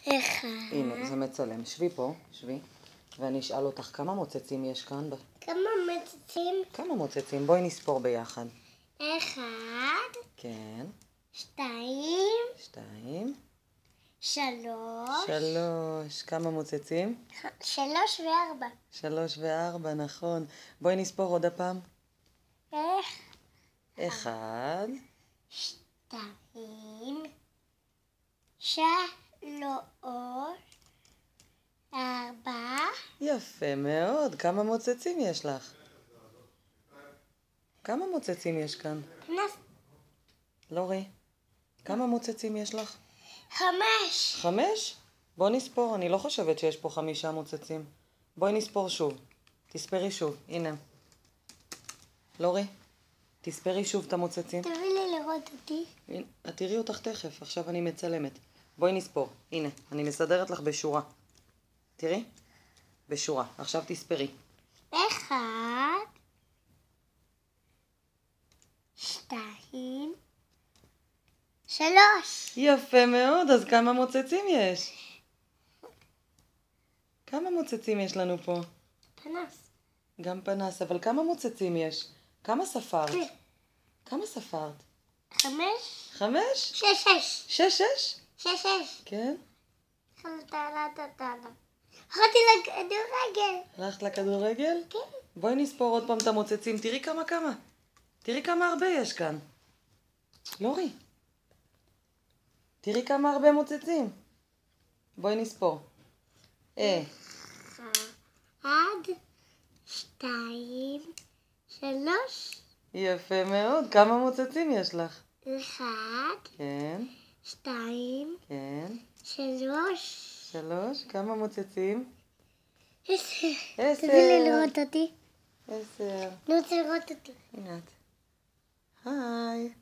אחד. הנה, זה מצלם. שבי פה, שבי. ואני אשאל אותך, כמה מוצצים יש כאן? כמה מוצצים? כמה מוצצים? בואי נספור ביחד. 1, כן. 2, 2, 3. 3. כמה מוצצים? 3 ו4. 3 ו4, נכון. בואי נספור עוד הפעם. 1, 2, 3, 4. יפה מאוד. כמה מוצצים יש לך? כמה מוצצים יש כאן? פנס. לורי, כמה מוצצים יש לך? 5. 5? בוא נספור, אני לא חושבת שיש פה 5 מוצצים. בואי נספור שוב. תספרי שוב, הנה. לורי, תספרי שוב את המוצצים. תביא לי לראות אותי. הנה, את תראי אותך תכף, עכשיו אני מצלמת. בואי נספור, הנה, אני מסדרת לך בשורה. תראי? בשורה, עכשיו תספרי. 1, 2, 3. יפה מאוד, אז כמה מוצצים יש? כמה מוצצים יש לנו פה? פנס. גם פנס, אבל כמה מוצצים יש? כמה ספרת? כן. כמה ספרת? 5, 5? 6. 6? 6. כן. הלכתי לכדורגל. הלכת לכדורגל? כן. בואי נספור עוד פעם את המוצצים, תראי כמה. תראי כמה הרבה יש כאן. לורי. תראי כמה הרבה מוצצים. בואי נספור. 1, 2, 3. יפה מאוד. כמה מוצצים יש לך? 1, כן. 2, כן. 3. 3. כמה מוצצים? 10. 10. תביא לי לראות אותי. 10. אני רוצה לראות אותי. הנה את. היי.